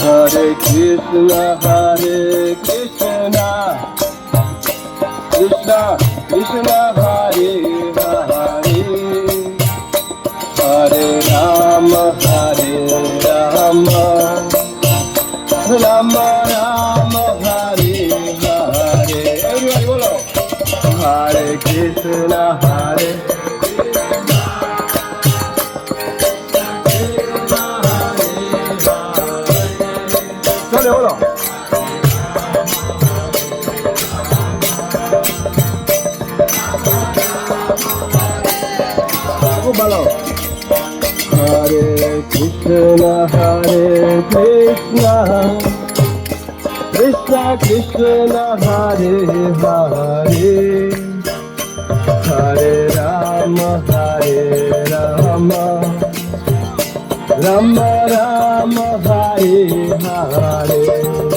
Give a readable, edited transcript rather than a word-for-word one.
Hare Krishna, Krishna Krishna, Hare Hare, Hare Rama, Rama Rama, Hare Hare. Everybody, bolo. Hare Krishna, Hare চলে বলো। খুব ভালো। হরে কৃষ্ণ কৃষ্ণ কৃষ্ণ হরে হরে, হরে রাম রাম রাম হরে হরে।